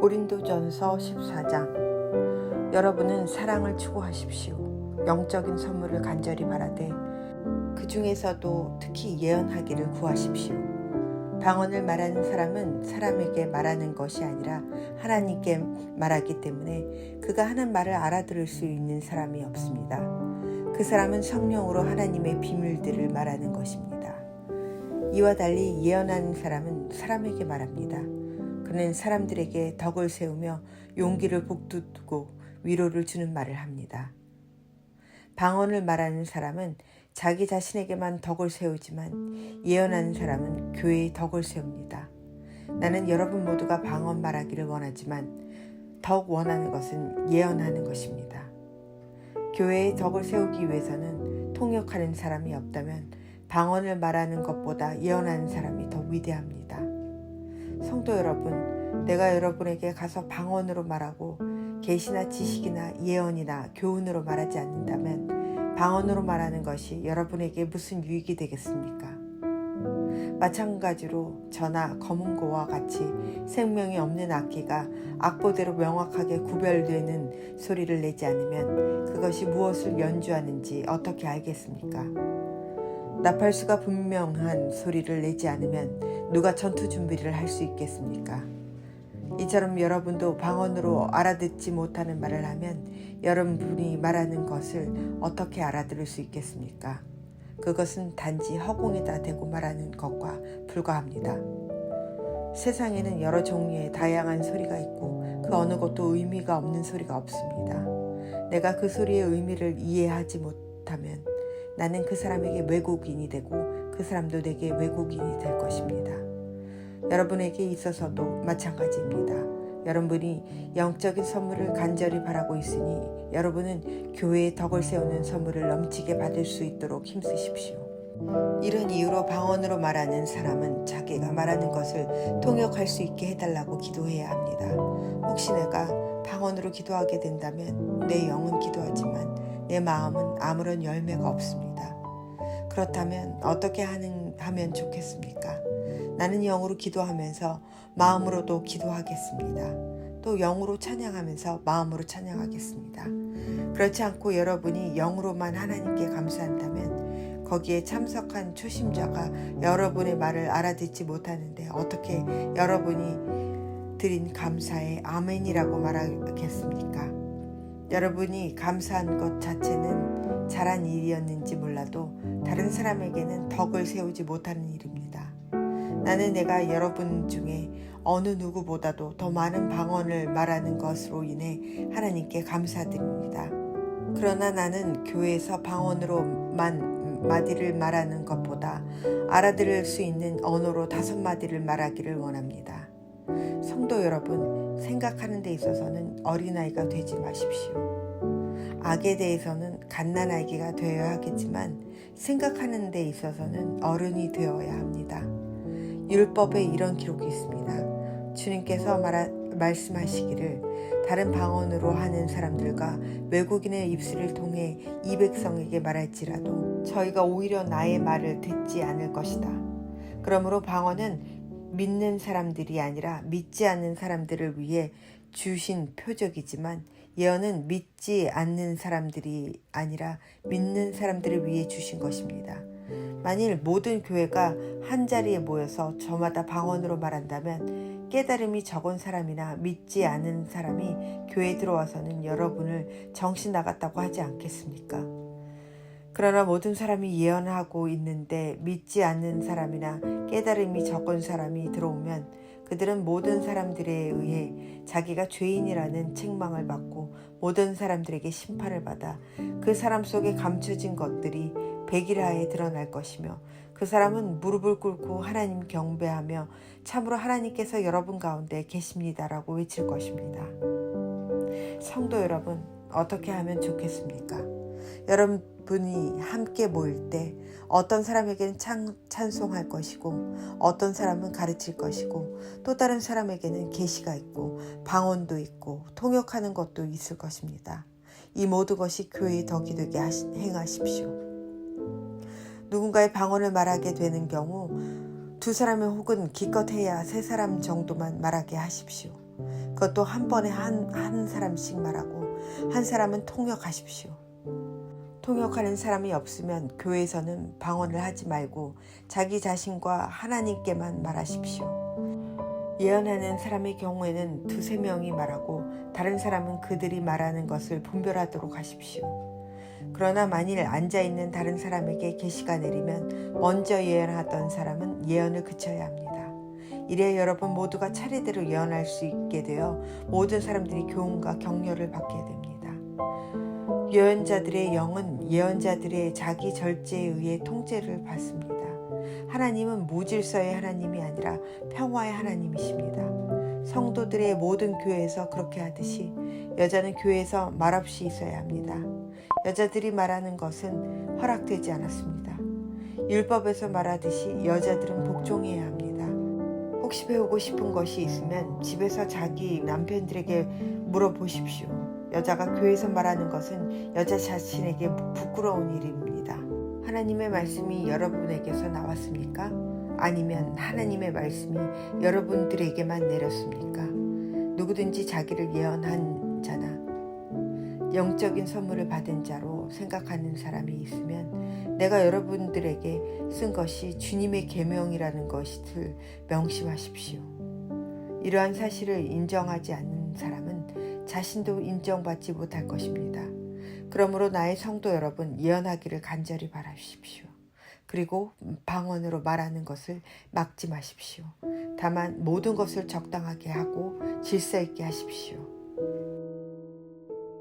고린도전서 14장. 여러분은 사랑을 추구하십시오. 영적인 선물을 간절히 바라되 그 중에서도 특히 예언하기를 구하십시오. 방언을 말하는 사람은 사람에게 말하는 것이 아니라 하나님께 말하기 때문에 그가 하는 말을 알아들을 수 있는 사람이 없습니다. 그 사람은 성령으로 하나님의 비밀들을 말하는 것입니다. 이와 달리 예언하는 사람은 사람에게 말합니다. 그는 사람들에게 덕을 세우며 용기를 북돋고 위로를 주는 말을 합니다. 방언을 말하는 사람은 자기 자신에게만 덕을 세우지만 예언하는 사람은 교회의 덕을 세웁니다. 나는 여러분 모두가 방언 말하기를 원하지만 더욱 원하는 것은 예언하는 것입니다. 교회의 덕을 세우기 위해서는 통역하는 사람이 없다면 방언을 말하는 것보다 예언하는 사람이 더 위대합니다. 성도 여러분, 내가 여러분에게 가서 방언으로 말하고 계시나 지식이나 예언이나 교훈으로 말하지 않는다면 방언으로 말하는 것이 여러분에게 무슨 유익이 되겠습니까? 마찬가지로 저나 검은고와 같이 생명이 없는 악기가 악보대로 명확하게 구별되는 소리를 내지 않으면 그것이 무엇을 연주하는지 어떻게 알겠습니까? 나팔수가 분명한 소리를 내지 않으면 누가 전투 준비를 할 수 있겠습니까? 이처럼 여러분도 방언으로 알아듣지 못하는 말을 하면 여러분이 말하는 것을 어떻게 알아들을 수 있겠습니까? 그것은 단지 허공에다 대고 말하는 것과 불과합니다. 세상에는 여러 종류의 다양한 소리가 있고 그 어느 것도 의미가 없는 소리가 없습니다. 내가 그 소리의 의미를 이해하지 못하면 나는 그 사람에게 외국인이 되고 그 사람도 내게 외국인이 될 것입니다. 여러분에게 있어서도 마찬가지입니다. 여러분이 영적인 선물을 간절히 바라고 있으니 여러분은 교회의 덕을 세우는 선물을 넘치게 받을 수 있도록 힘쓰십시오. 이런 이유로 방언으로 말하는 사람은 자기가 말하는 것을 통역할 수 있게 해달라고 기도해야 합니다. 혹시 내가 방언으로 기도하게 된다면 내 영은 기도하지만 내 마음은 아무런 열매가 없습니다. 그렇다면 어떻게 하면 좋겠습니까? 나는 영으로 기도하면서 마음으로도 기도하겠습니다. 또 영으로 찬양하면서 마음으로 찬양하겠습니다. 그렇지 않고 여러분이 영으로만 하나님께 감사한다면 거기에 참석한 초심자가 여러분의 말을 알아듣지 못하는데 어떻게 여러분이 드린 감사에 아멘이라고 말하겠습니까? 여러분이 감사한 것 자체는 잘한 일이었는지 몰라도 다른 사람에게는 덕을 세우지 못하는 일입니다. 나는 내가 여러분 중에 어느 누구보다도 더 많은 방언을 말하는 것으로 인해 하나님께 감사드립니다. 그러나 나는 교회에서 방언으로만 마디를 말하는 것보다 알아들을 수 있는 언어로 5마디를 말하기를 원합니다. 성도 여러분, 생각하는 데 있어서는 어린아이가 되지 마십시오. 악에 대해서는 갓난아기가 되어야 하겠지만 생각하는 데 있어서는 어른이 되어야 합니다. 율법에 이런 기록이 있습니다. 주님께서 말씀하시기를 다른 방언으로 하는 사람들과 외국인의 입술을 통해 이 백성에게 말할지라도 저희가 오히려 나의 말을 듣지 않을 것이다. 그러므로 방언은 믿는 사람들이 아니라 믿지 않는 사람들을 위해 주신 표적이지만 예언은 믿지 않는 사람들이 아니라 믿는 사람들을 위해 주신 것입니다. 만일 모든 교회가 한자리에 모여서 저마다 방언으로 말한다면 깨달음이 적은 사람이나 믿지 않은 사람이 교회에 들어와서는 여러분을 정신 나갔다고 하지 않겠습니까? 그러나 모든 사람이 예언하고 있는데 믿지 않는 사람이나 깨달음이 적은 사람이 들어오면 그들은 모든 사람들에 의해 자기가 죄인이라는 책망을 받고 모든 사람들에게 심판을 받아 그 사람 속에 감춰진 것들이 백일하에 드러날 것이며 그 사람은 무릎을 꿇고 하나님 경배하며 참으로 하나님께서 여러분 가운데 계십니다라고 외칠 것입니다. 성도 여러분, 어떻게 하면 좋겠습니까? 여러분이 함께 모일 때 어떤 사람에게는 찬송할 것이고 어떤 사람은 가르칠 것이고 또 다른 사람에게는 계시가 있고 방언도 있고 통역하는 것도 있을 것입니다. 이 모든 것이 교회의 덕이 되게 행하십시오. 누군가의 방언을 말하게 되는 경우 2사람 혹은 기껏해야 3사람 정도만 말하게 하십시오. 그것도 한 번에 한 사람씩 말하고 한 사람은 통역하십시오. 통역하는 사람이 없으면 교회에서는 방언을 하지 말고 자기 자신과 하나님께만 말하십시오. 예언하는 사람의 경우에는 두세 명이 말하고 다른 사람은 그들이 말하는 것을 분별하도록 하십시오. 그러나 만일 앉아있는 다른 사람에게 계시가 내리면 먼저 예언하던 사람은 예언을 그쳐야 합니다. 이래야 여러분 모두가 차례대로 예언할 수 있게 되어 모든 사람들이 교훈과 격려를 받게 됩니다. 예언자들의 영은 예언자들의 자기 절제에 의해 통제를 받습니다. 하나님은 무질서의 하나님이 아니라 평화의 하나님이십니다. 성도들의 모든 교회에서 그렇게 하듯이 여자는 교회에서 말없이 있어야 합니다. 여자들이 말하는 것은 허락되지 않았습니다. 율법에서 말하듯이 여자들은 복종해야 합니다. 혹시 배우고 싶은 것이 있으면 집에서 자기 남편들에게 물어보십시오. 여자가 교회에서 말하는 것은 여자 자신에게 부끄러운 일입니다. 하나님의 말씀이 여러분에게서 나왔습니까? 아니면 하나님의 말씀이 여러분들에게만 내렸습니까? 누구든지 자기를 예언한 자나 영적인 선물을 받은 자로 생각하는 사람이 있으면 내가 여러분들에게 쓴 것이 주님의 계명이라는 것을 명심하십시오. 이러한 사실을 인정하지 않는 사람은 자신도 인정받지 못할 것입니다. 그러므로 나의 성도 여러분, 예언하기를 간절히 바라십시오. 그리고 방언으로 말하는 것을 막지 마십시오. 다만 모든 것을 적당하게 하고 질서 있게 하십시오.